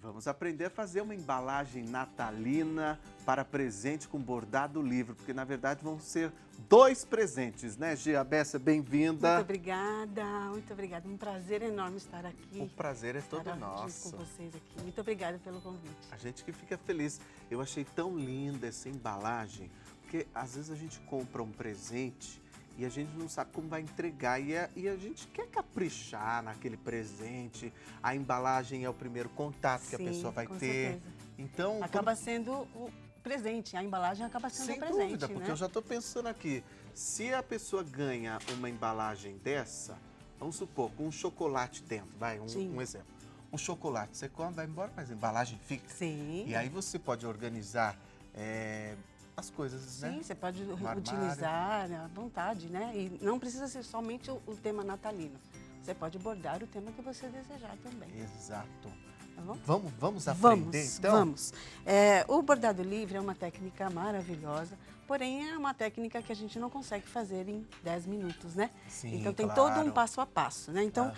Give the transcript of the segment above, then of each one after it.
Vamos aprender a fazer uma embalagem natalina para presente com bordado livre, porque na verdade vão ser 2 presentes, né, Gia Bessa? Bem-vinda. Muito obrigada, muito obrigada. Um prazer enorme estar aqui. O prazer é todo nosso. Com vocês aqui. Muito obrigada pelo convite. A gente que fica feliz. Eu achei tão linda essa embalagem, porque às vezes a gente compra um presente e a gente não sabe como vai entregar e a gente quer caprichar naquele presente. A embalagem é o primeiro contato que a pessoa vai ter. Certeza. Então, acaba sendo o presente, a embalagem acaba sendo o presente, dúvida, porque né? eu já estou pensando aqui, se a pessoa ganha uma embalagem dessa, vamos supor, com um chocolate dentro, vai, um exemplo. Um chocolate, você come, vai embora, mas a embalagem fica. Sim. E aí você pode organizar as coisas, né? Sim, você pode utilizar à vontade, né? E não precisa ser somente o tema natalino. Você pode bordar o tema que você desejar também. Exato. Tá bom? Vamos aprender, então? Vamos. O bordado livre é uma técnica maravilhosa, porém é uma técnica que a gente não consegue fazer em 10 minutos, né? Sim, então tem claro. todo um passo a passo, né? Então,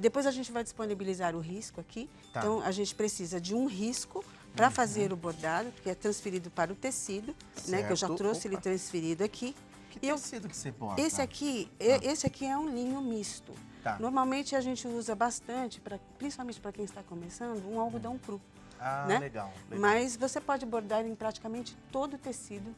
depois a gente vai disponibilizar o risco aqui. Tá. Então, a gente precisa de um risco para fazer o bordado, que é transferido para o tecido, né? Que eu já trouxe ele transferido aqui. Que tecido que você borda? Esse aqui é um linho misto. Tá. Normalmente a gente usa bastante, principalmente para quem está começando, um algodão cru. Ah, né? legal. Mas você pode bordar em praticamente todo o tecido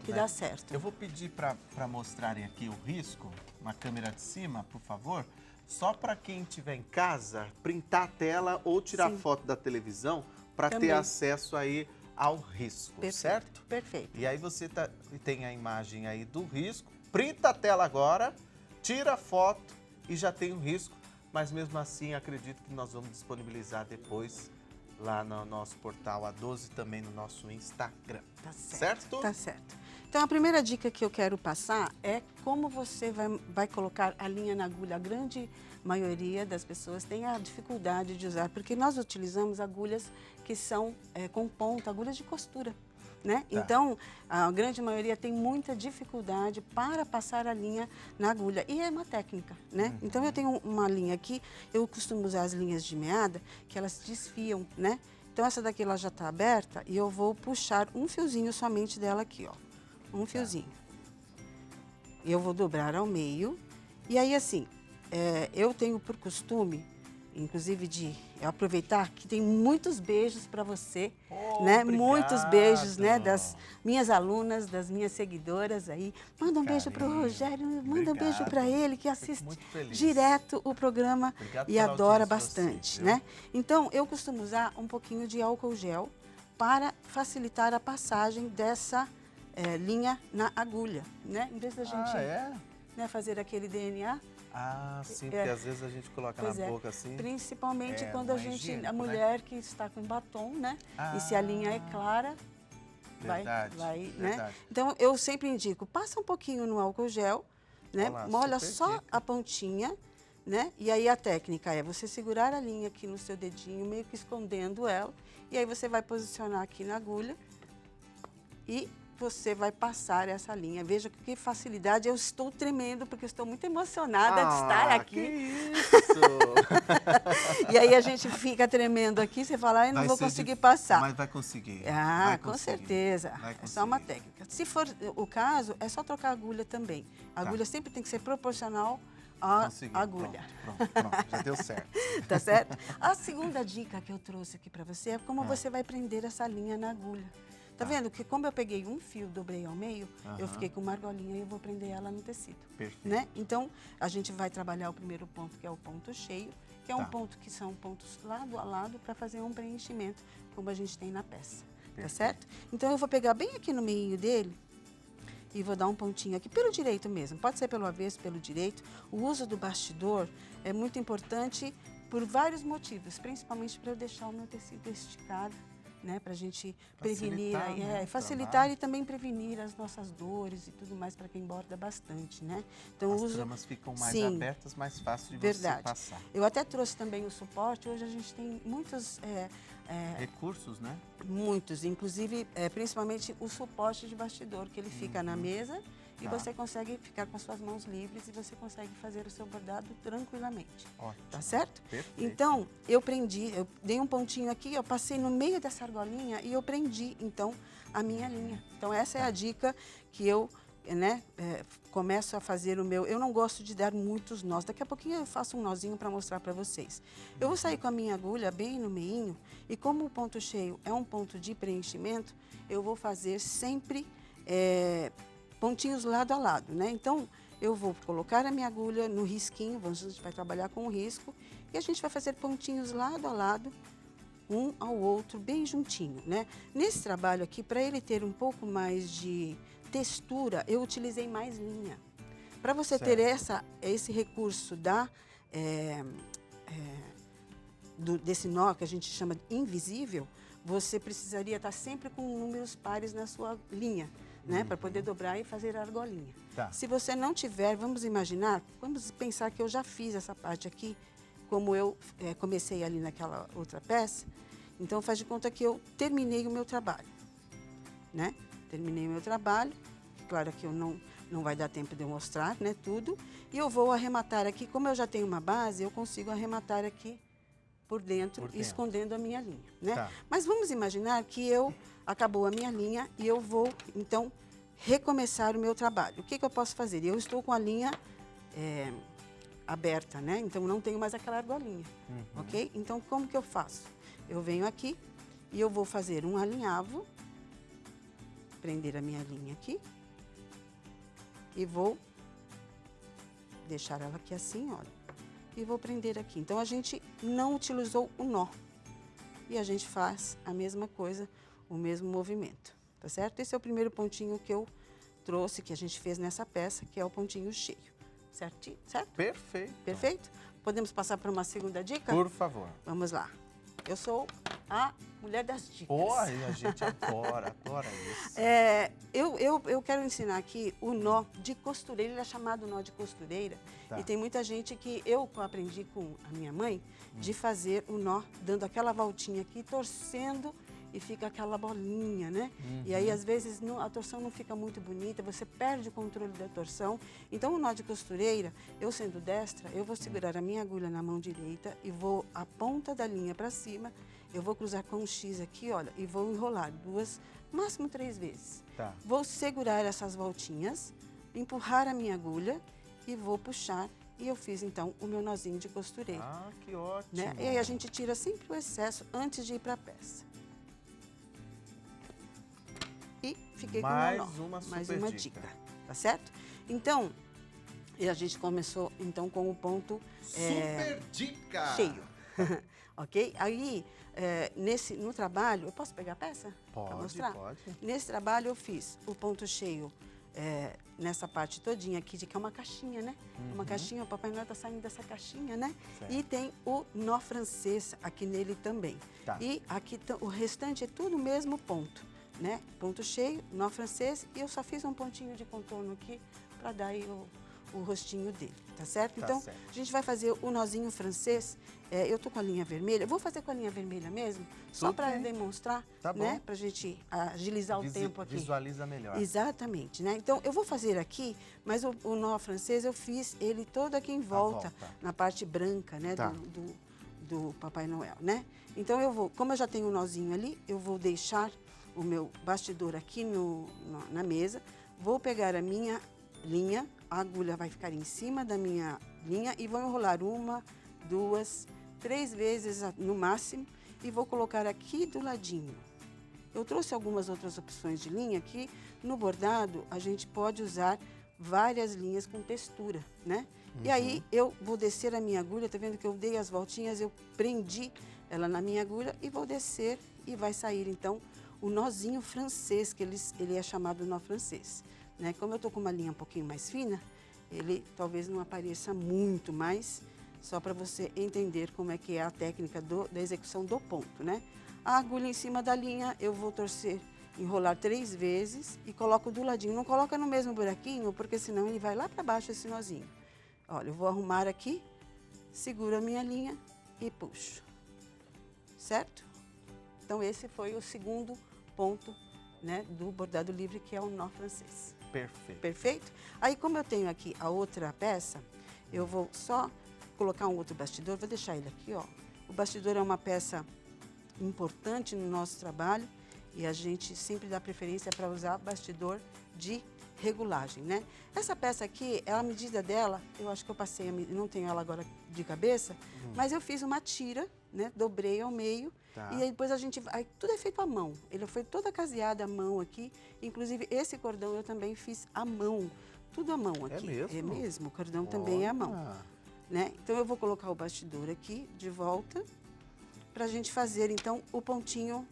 que dá certo. Eu vou pedir para mostrarem aqui o risco, na câmera de cima, por favor, só para quem estiver em casa, printar a tela ou tirar foto da televisão para ter acesso aí ao risco, certo? Perfeito. E aí você tem a imagem aí do risco, printa a tela agora, tira a foto e já tem o risco, mas mesmo assim acredito que nós vamos disponibilizar depois lá no nosso portal A12 e também no nosso Instagram. Tá certo? Tá certo. Então a primeira dica que eu quero passar é como você vai colocar a linha na agulha. A grande maioria das pessoas tem a dificuldade de usar, porque nós utilizamos agulhas que são com ponta, agulhas de costura. Né? Tá. Então, a grande maioria tem muita dificuldade para passar a linha na agulha. E é uma técnica, né? Então, eu tenho uma linha aqui, eu costumo usar as linhas de meada, que elas desfiam, né? Então, essa daqui ela já está aberta e eu vou puxar um fiozinho somente dela aqui, ó. Um fiozinho. E eu vou dobrar ao meio. E aí, assim, eu tenho por costume, inclusive, de aproveitar que tem muitos beijos para você, né? Obrigado. Muitos beijos, né? Das minhas alunas, das minhas seguidoras aí. Manda um beijo para o Rogério, manda um beijo para ele, que assiste direto o programa e adora bastante, né? Então, eu costumo usar um pouquinho de álcool gel para facilitar a passagem dessa linha na agulha, né? Em vez da gente fazer aquele DNA. Ah, sim, porque às vezes a gente coloca na boca assim. Principalmente quando a mulher que está com batom, né? E se a linha é clara, vai, né? Então, eu sempre indico, passa um pouquinho no álcool gel, né? Molha só a pontinha, né? E aí a técnica é você segurar a linha aqui no seu dedinho, meio que escondendo ela. E aí você vai posicionar aqui na agulha e você vai passar essa linha. Veja que facilidade. Eu estou tremendo porque eu estou muito emocionada de estar aqui. Que isso! E aí a gente fica tremendo aqui, você fala, não vou conseguir passar. Mas vai conseguir. Com certeza. É só uma técnica. Se for o caso, é só trocar a agulha também. A agulha sempre tem que ser proporcional à agulha. Pronto, já deu certo. Tá certo? A segunda dica que eu trouxe aqui para você é como você vai prender essa linha na agulha. Tá vendo que como eu peguei um fio, dobrei ao meio, eu fiquei com uma argolinha e eu vou prender ela no tecido. Perfeito. Né? Então, a gente vai trabalhar o primeiro ponto, que é o ponto cheio, que é um ponto que são pontos lado a lado para fazer um preenchimento, como a gente tem na peça. Tá certo? Então, eu vou pegar bem aqui no meio dele e vou dar um pontinho aqui, pelo direito mesmo. Pode ser pelo avesso, pelo direito. O uso do bastidor é muito importante por vários motivos, principalmente para eu deixar o meu tecido esticado, né, para a gente prevenir, facilitar e também prevenir as nossas dores e tudo mais para quem borda bastante, né? Então, as tramas ficam mais abertas, mais fácil de você passar. Eu até trouxe também o suporte. Hoje a gente tem muitos recursos, né? Muitos, inclusive, principalmente o suporte de bastidor, que ele fica na mesa e você consegue ficar com as suas mãos livres e você consegue fazer o seu bordado tranquilamente. Ótimo. Tá certo? Perfeito. Então, eu dei um pontinho aqui, eu passei no meio dessa argolinha e eu prendi, então, a minha linha. Então, essa é a dica que eu, né, começo a fazer o meu. Eu não gosto de dar muitos nós. Daqui a pouquinho eu faço um nozinho para mostrar para vocês. Eu vou sair com a minha agulha bem no meinho e como o ponto cheio é um ponto de preenchimento, eu vou fazer sempre pontinhos lado a lado, né? Então, eu vou colocar a minha agulha no risquinho, a gente vai trabalhar com o risco, e a gente vai fazer pontinhos lado a lado, um ao outro, bem juntinho, né? Nesse trabalho aqui, para ele ter um pouco mais de textura, eu utilizei mais linha. Para você ter esse recurso desse nó, que a gente chama de invisível, você precisaria estar sempre com números pares na sua linha, né? Para poder dobrar e fazer a argolinha. Tá. Se você não tiver, vamos pensar que eu já fiz essa parte aqui, como eu comecei ali naquela outra peça, então faz de conta que eu terminei o meu trabalho, né? Terminei o meu trabalho, claro que eu não vai dar tempo de eu mostrar, né, tudo, e eu vou arrematar aqui, como eu já tenho uma base, eu consigo arrematar aqui por dentro. Escondendo a minha linha, né? Tá. Mas vamos imaginar que acabou a minha linha e eu vou, então, recomeçar o meu trabalho. O que eu posso fazer? Eu estou com a linha aberta, né? Então, não tenho mais aquela argolinha, ok? Então, como que eu faço? Eu venho aqui e eu vou fazer um alinhavo, prender a minha linha aqui e vou deixar ela aqui assim, olha. E vou prender aqui. Então, a gente não utilizou o nó. E a gente faz a mesma coisa, o mesmo movimento, tá certo? Esse é o primeiro pontinho que eu trouxe, que a gente fez nessa peça, que é o pontinho cheio. Certo? Perfeito. Perfeito? Podemos passar para uma segunda dica? Por favor. Vamos lá. Eu sou a mulher das dicas. Oi, a gente adora isso. Eu quero ensinar aqui o nó de costureira, ele é chamado nó de costureira. Tá. E tem muita gente que eu aprendi com a minha mãe de fazer o nó, dando aquela voltinha aqui, torcendo e fica aquela bolinha, né? E aí, às vezes, a torção não fica muito bonita, você perde o controle da torção. Então, o nó de costureira, eu sendo destra, eu vou segurar a minha agulha na mão direita e vou a ponta da linha para cima, eu vou cruzar com um X aqui, olha, e vou enrolar 2, máximo 3 vezes. Tá. Vou segurar essas voltinhas, empurrar a minha agulha e vou puxar. E eu fiz, então, o meu nozinho de costureira. Ah, que ótimo! Né? E aí, a gente tira sempre o excesso antes de ir para a peça. E fiquei com o meu nó. Mais uma dica, tá certo? Então, a gente começou, então, com o ponto... Super dica! Cheio. Ok? Aí, no trabalho... Eu posso pegar a peça? Pode, pra mostrar? pode. Nesse trabalho, eu fiz o ponto cheio nessa parte todinha aqui, que é uma caixinha, né? Uma caixinha, o Papai Noel tá saindo dessa caixinha, né? Certo. E tem o nó francês aqui nele também. Tá. E aqui o restante é tudo o mesmo ponto, né? Ponto cheio, nó francês, e eu só fiz um pontinho de contorno aqui para dar aí o rostinho dele, tá certo? Tá então, certo. A gente vai fazer o nozinho francês. Eu tô com a linha vermelha, vou fazer com a linha vermelha mesmo, só para demonstrar, tá bom, né? Pra gente agilizar o tempo aqui. Visualiza melhor. Exatamente, né? Então, eu vou fazer aqui, mas o nó francês eu fiz ele todo aqui em volta, na parte branca, né? Tá. Do Papai Noel, né? Então, como eu já tenho o nozinho ali, eu vou deixar o meu bastidor aqui na mesa, vou pegar a minha linha, a agulha vai ficar em cima da minha linha e vou enrolar 1, 2, 3 vezes no máximo e vou colocar aqui do ladinho. Eu trouxe algumas outras opções de linha que no bordado a gente pode usar várias linhas com textura, né? E aí eu vou descer a minha agulha, tá vendo que eu dei as voltinhas, eu prendi ela na minha agulha e vou descer e vai sair então o nozinho francês, que ele é chamado nó francês. Né? Como eu estou com uma linha um pouquinho mais fina, ele talvez não apareça muito mais, só para você entender como é que é a técnica da execução do ponto, né? A agulha em cima da linha, eu vou torcer, enrolar 3 vezes e coloco do ladinho. Não coloca no mesmo buraquinho, porque senão ele vai lá para baixo esse nozinho. Olha, eu vou arrumar aqui, seguro a minha linha e puxo. Certo? Então, esse foi o segundo ponto, né, do bordado livre, que é o nó francês. Perfeito. Perfeito? Aí, como eu tenho aqui a outra peça, eu vou só colocar um outro bastidor, vou deixar ele aqui, ó. O bastidor é uma peça importante no nosso trabalho e a gente sempre dá preferência para usar bastidor de regulagem, né? Essa peça aqui, a medida dela, eu acho que eu passei, não tenho ela agora de cabeça, mas eu fiz uma tira, né? Dobrei ao meio. Tá. E aí depois a gente, aí tudo é feito à mão. Ele foi toda caseada à mão aqui. Inclusive esse cordão eu também fiz à mão. Tudo à mão aqui. mesmo? É mesmo, o cordão também é à mão. Olha. Né? Então eu vou colocar o bastidor aqui de volta para a gente fazer então o pontinho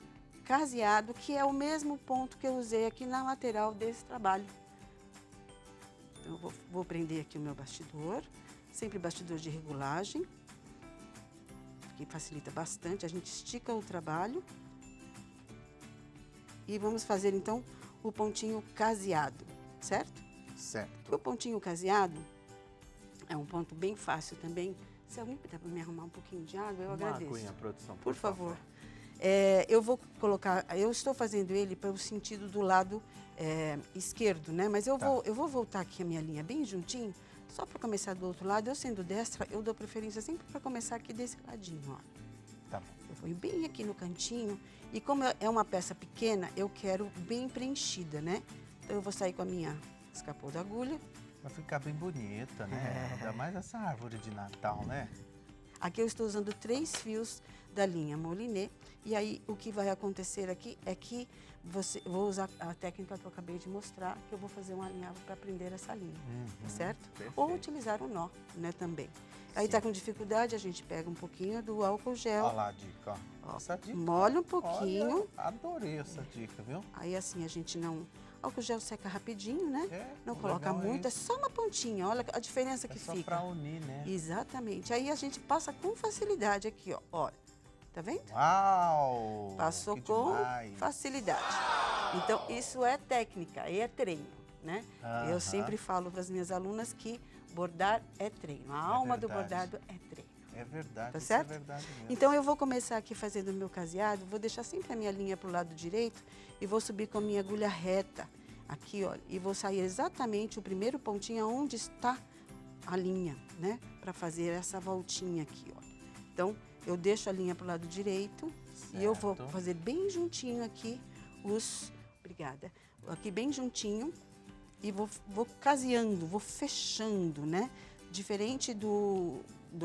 caseado, que é o mesmo ponto que eu usei aqui na lateral desse trabalho. Então eu vou prender aqui o meu bastidor, sempre bastidor de regulagem, que facilita bastante, a gente estica o trabalho. E vamos fazer então o pontinho caseado, certo? Certo. O pontinho caseado é um ponto bem fácil também. Se alguém puder me arrumar um pouquinho de água, eu agradeço. Uma aguinha, produção, Por favor. Eu vou colocar, eu estou fazendo ele para o sentido do lado esquerdo, né? Mas eu vou voltar aqui a minha linha bem juntinho, só para começar do outro lado. Eu sendo destra, eu dou preferência sempre para começar aqui desse ladinho, ó. Tá bom. Eu ponho bem aqui no cantinho. E como é uma peça pequena, eu quero bem preenchida, né? Então eu vou sair com a minha escapou da agulha. Vai ficar bem bonita, né? Ainda mais essa árvore de Natal, né? Aqui eu estou usando 3 fios da linha Moliné. E aí o que vai acontecer aqui é que vou usar a técnica que eu acabei de mostrar, que eu vou fazer um alinhavo para prender essa linha, tá certo? Perfeito. Ou utilizar o nó, né, também. Aí tá com dificuldade, a gente pega um pouquinho do álcool gel. Olha lá a dica, ó. Essa dica. Molha um pouquinho. Olha, adorei essa dica, viu? Aí assim a gente não... Álcool gel seca rapidinho, né? Não o coloca legal muito, é isso. só uma pontinha. Olha a diferença que É só fica. pra unir, né? Exatamente. Aí a gente passa com facilidade aqui, ó. Olha, tá vendo? Uau! Passou que com demais. facilidade. Então, isso é técnica e é treino, né? Eu Aham. sempre falo para as minhas alunas que bordar é treino. A alma do verdade. bordado é treino. É verdade, Tá isso certo? é verdade mesmo. Então, eu vou começar aqui fazendo o meu caseado, vou deixar sempre a minha linha para o lado direito e vou subir com a minha agulha reta aqui, ó, e vou sair exatamente o primeiro pontinho onde está a linha, né? Para fazer essa voltinha aqui, ó. Então, eu deixo a linha para o lado direito e eu vou Certo. fazer bem juntinho aqui obrigada, aqui bem juntinho e vou caseando, vou fechando, né? Diferente do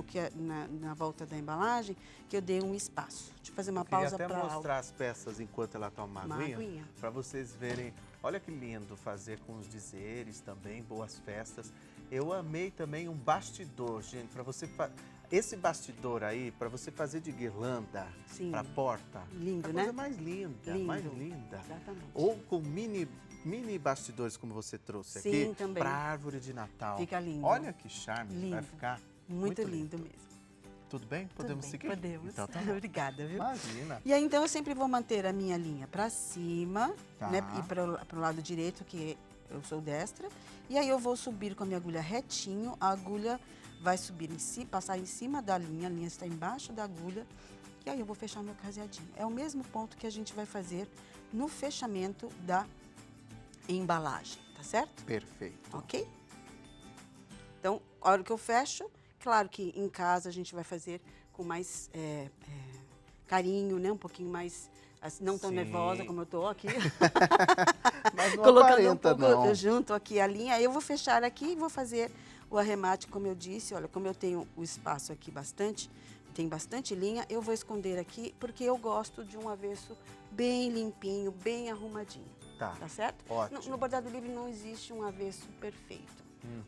que é na volta da embalagem, que eu dei um espaço. Deixa eu fazer uma pausa para para mostrar as peças enquanto ela toma uma aguinha, aguinha. para vocês verem. Olha que lindo fazer com os dizeres também, boas festas. Eu amei também um bastidor, gente, para você esse bastidor aí, para você fazer de guirlanda Sim. para porta. Lindo, a né? coisa mais linda, Lindo. mais linda. Exatamente. Ou com mini bastidores, como você trouxe Sim, aqui, também. para árvore de Natal. Fica lindo. Olha que charme que vai Lindo. ficar. Muito lindo mesmo. Tudo bem? Podemos Tudo bem, seguir? Podemos. Então tá bom. Obrigada, viu? Imagina. E aí, então, eu sempre vou manter a minha linha para cima, Tá. né? E para o lado direito, que eu sou destra. E aí, eu vou subir com a minha agulha retinho. A agulha vai subir em si, passar em cima da linha. A linha está embaixo da agulha. E aí, eu vou fechar meu caseadinho. É o mesmo ponto que a gente vai fazer no fechamento da embalagem, tá certo? Perfeito. Ok? Então, a hora que eu fecho, claro que em casa a gente vai fazer com mais carinho, né? Um pouquinho mais, assim, não tão Sim. nervosa como eu tô aqui. Mas não Colocando aparenta, um pouco não. junto aqui a linha. Aí eu vou fechar aqui e vou fazer o arremate, como eu disse. Olha, como eu tenho o espaço aqui bastante, tem bastante linha, eu vou esconder aqui, porque eu gosto de um avesso bem limpinho, bem arrumadinho. Tá. Tá certo? Ótimo. No bordado livre não existe um avesso perfeito.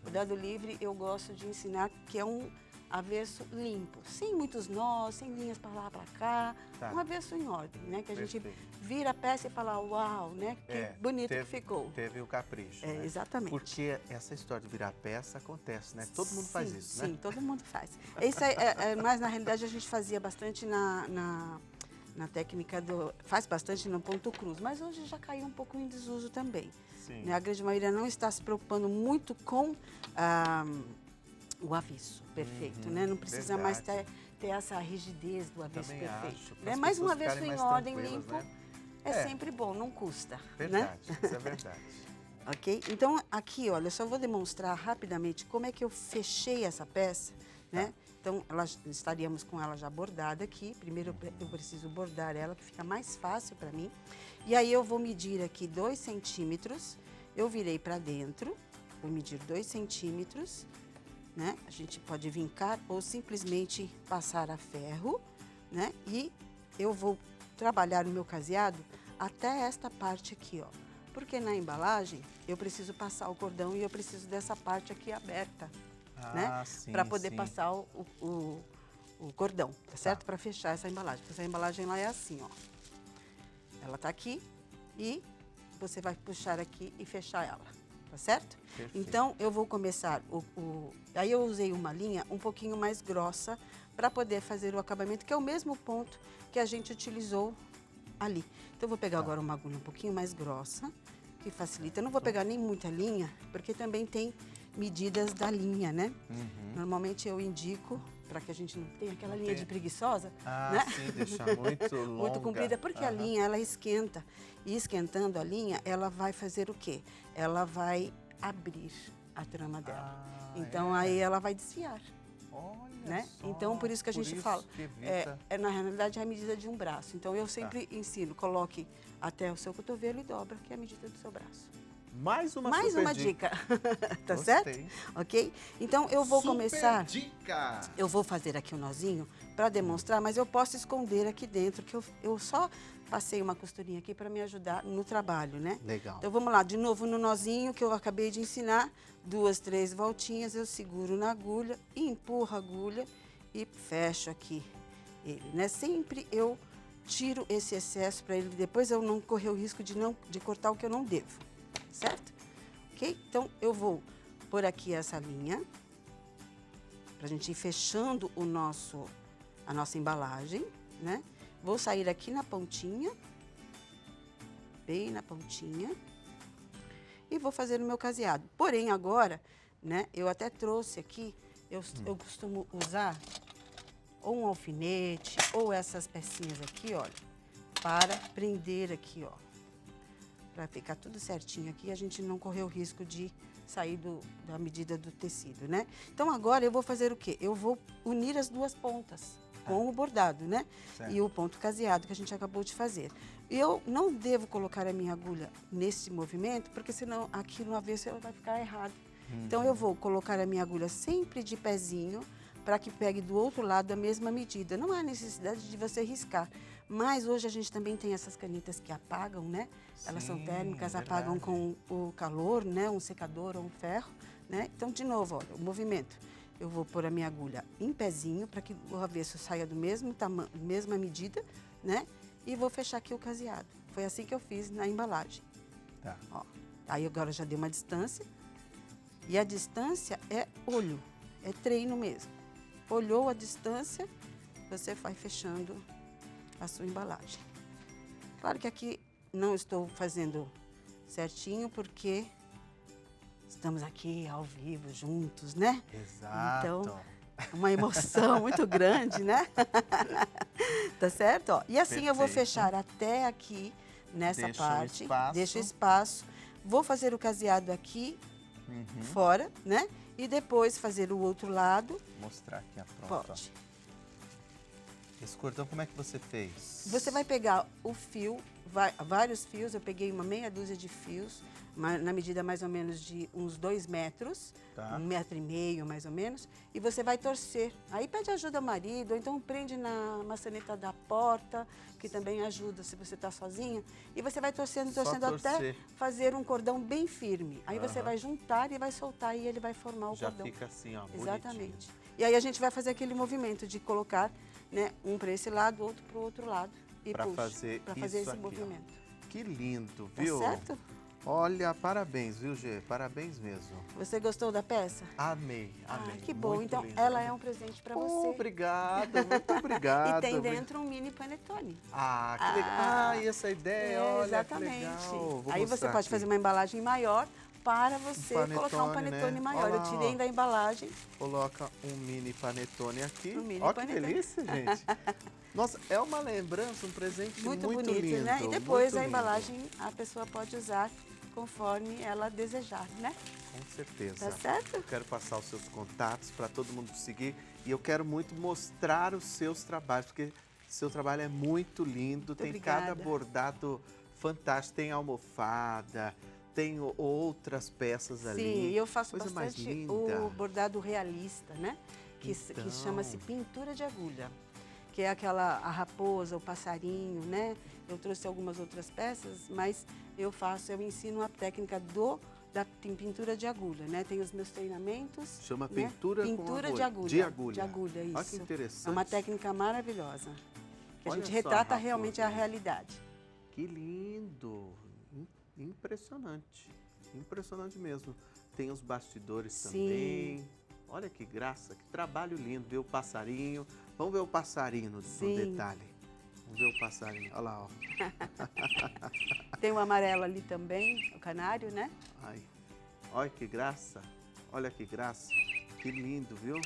Bordado livre eu gosto de ensinar que é um avesso limpo, sem muitos nós, sem linhas para lá, para cá, Tá. um avesso em ordem, né? Que a gente Perfeito. vira a peça e fala, uau, né? Que bonito que ficou. Teve o capricho, né? Exatamente. Porque essa história de virar peça acontece, né? Todo mundo faz Sim, isso, né? Sim, todo mundo faz. Isso mas na realidade a gente fazia bastante na técnica faz bastante no ponto cruz, mas hoje já caiu um pouco em desuso também. Sim. Né? A grande maioria não está se preocupando muito com o avesso perfeito, né? Não precisa mais verdade. ter essa rigidez do avesso Também perfeito. acho, Né? pras Mas um pessoas avesso ficarem em mais ordem, tranquilas, limpo, né? é É. sempre bom, não custa. Verdade, Né? isso é verdade. Ok? Então, aqui, olha, eu só vou demonstrar rapidamente como é que eu fechei essa peça, né? Então, estaríamos com ela já bordada aqui. Primeiro, eu preciso bordar ela, que fica mais fácil para mim. E aí, eu vou medir aqui 2 centímetros. Eu virei para dentro, vou medir 2 centímetros, né? A gente pode vincar ou simplesmente passar a ferro, né? E eu vou trabalhar o meu caseado até esta parte aqui, ó. Porque na embalagem eu preciso passar o cordão e eu preciso dessa parte aqui aberta, né? Para poder passar o cordão, tá certo? Para fechar essa embalagem. Porque essa embalagem lá é assim, ó. Ela tá aqui e você vai puxar aqui e fechar ela, tá certo? Perfeito. Então eu vou começar aí eu usei uma linha um pouquinho mais grossa para poder fazer o acabamento, que é o mesmo ponto que a gente utilizou ali. Então, eu vou pegar agora uma agulha um pouquinho mais grossa, que facilita. Eu não vou pegar nem muita linha, porque também tem medidas da linha, né? Normalmente eu indico, para que a gente não tenha aquela linha de preguiçosa, né? Sim, deixar muito longa. Muito comprida, porque a linha, ela esquenta. E esquentando a linha, ela vai fazer o quê? Ela vai abrir a trama dela. Então, aí ela vai desfiar. Olha Né? só, Então, por isso que a gente fala, na realidade, é a medida de um braço. Então, eu sempre ensino, coloque até o seu cotovelo e dobra, que é a medida do seu braço. Mais uma dica, tá Gostei. certo? Ok? Então, eu vou começar... dica! Eu vou fazer aqui o nozinho para demonstrar, mas eu posso esconder aqui dentro, que eu só passei uma costurinha aqui para me ajudar no trabalho, né? Legal. Então, vamos lá, de novo no nozinho que eu acabei de ensinar, 2, 3 voltinhas, eu seguro na agulha, empurro a agulha e fecho aqui ele, né? Sempre eu tiro esse excesso para ele, depois eu não correr o risco de cortar o que eu não devo, certo? Ok? Então, eu vou pôr aqui essa linha, para a gente ir fechando a nossa embalagem, né? Vou sair aqui na pontinha, bem na pontinha, e vou fazer o meu caseado. Porém, agora, né, eu até trouxe aqui, eu costumo usar ou um alfinete, ou essas pecinhas aqui, olha, para prender aqui, ó. Para ficar tudo certinho aqui, a gente não correr o risco de sair da medida do tecido, né? Então, agora eu vou fazer o quê? Eu vou unir as duas pontas com o bordado, né? Certo. E o ponto caseado que a gente acabou de fazer. Eu não devo colocar a minha agulha nesse movimento, porque senão aqui no avesso ela vai ficar errado. Então, eu vou colocar a minha agulha sempre de pezinho, para que pegue do outro lado a mesma medida. Não há necessidade de você riscar. Mas hoje a gente também tem essas canetas que apagam, né? Elas são térmicas, apagam com o calor, né? Um secador ou um ferro, né? Então, de novo, olha, o movimento. Eu vou pôr a minha agulha em pezinho para que o avesso saia do mesmo tamanho, mesma medida, né? E vou fechar aqui o caseado. Foi assim que eu fiz na embalagem. Tá. Ó, aí agora já dei uma distância. E a distância é olho, é treino mesmo. Olhou a distância, você vai fechando a sua embalagem. Claro que aqui não estou fazendo certinho, porque estamos aqui ao vivo, juntos, né? Exato. Então, uma emoção muito grande, né? Tá certo? Ó, e assim eu vou fechar até aqui, nessa parte. Deixo espaço. Vou fazer o caseado aqui, fora, né? E depois fazer o outro lado. Vou mostrar aqui a pronta. Pode. Esse cordão, como é que você fez? Você vai pegar o fio, vários fios, eu peguei uma meia dúzia de fios, na medida mais ou menos de uns 2 metros, Tá. 1,5 metro mais ou menos, e você vai torcer. Aí pede ajuda ao marido, ou então prende na maçaneta da porta, que também ajuda se você está sozinha, e você vai torcendo até fazer um cordão bem firme. Aí você vai juntar e vai soltar e ele vai formar o cordão. Já fica assim, ó, Exatamente. bonitinho. E aí a gente vai fazer aquele movimento de colocar, né, um para esse lado, outro para o outro lado. E Pra puxa, fazer pra fazer isso esse aqui, movimento. Ó. Que lindo, Tá viu? certo? Olha, parabéns, viu, Gê? Parabéns mesmo. Você gostou da peça? Amei, amei. Que bom. Muito Então, lindo. ela é um presente para você. Obrigado, muito obrigado. E tem dentro um mini panetone. Ah, que legal. Ah, e essa ideia, olha, exatamente. que legal. Vou Aí você mostrar pode aqui. fazer uma embalagem maior para você colocar um panetone né? maior. Olha Eu lá, tirei ó. da embalagem. Coloca um mini panetone aqui. Um mini Ó, que panetone. delícia, gente. Nossa, é uma lembrança, um presente muito Bonito, lindo. né? E depois muito a lindo. embalagem a pessoa pode usar conforme ela desejar, né? Com certeza. Tá certo? Eu quero passar os seus contatos para todo mundo seguir e eu quero muito mostrar os seus trabalhos, porque seu trabalho é muito lindo, tem obrigada. cada bordado fantástico, tem almofada, tem outras peças ali. Sim, eu faço Coisa mais bastante linda. o bordado realista, né? Que Então. chama-se pintura de agulha, que é a raposa, o passarinho, né? Eu trouxe algumas outras peças, mas eu ensino a técnica da pintura de agulha, né? Tem os meus treinamentos. Chama né? pintura com Pintura agulha. de agulha. De agulha. De agulha, isso. Olha que interessante. É uma técnica maravilhosa. Que a Olha gente só a retrata raposa, realmente a né? realidade. Que lindo! Impressionante. Impressionante mesmo. Tem os bastidores Sim. também. Olha que graça, que trabalho lindo. Ver o passarinho. Vamos ver o passarinho no Sim. detalhe. Vamos ver o passarinho. Olha lá, ó. Tem o amarelo ali também, o canário, né? Ai. Olha que graça. Olha que graça. Que lindo, viu?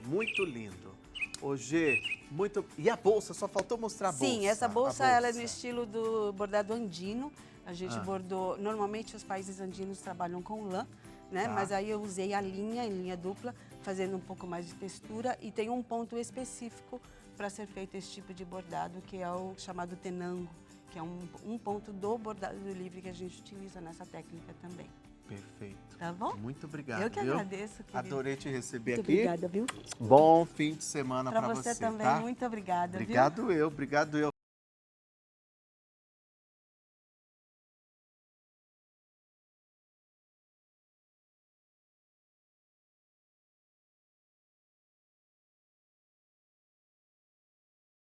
Muito lindo. Ô, Gê, muito... E a bolsa? Só faltou mostrar a bolsa. Sim, essa a bolsa ela é no estilo do bordado andino. A gente Ah. bordou... Normalmente os países andinos trabalham com lã, né? Tá. Mas aí eu usei a linha, em linha dupla, fazendo um pouco mais de textura. E tem um ponto específico para ser feito esse tipo de bordado, que é o chamado tenango, que é um ponto do bordado livre que a gente utiliza nessa técnica também. Perfeito. Tá bom? Muito obrigado, Eu que viu? agradeço, querido. Adorei te receber Muito aqui. obrigada, viu? Bom fim de semana Para para você você, também, tá? muito obrigada, viu? Obrigado eu.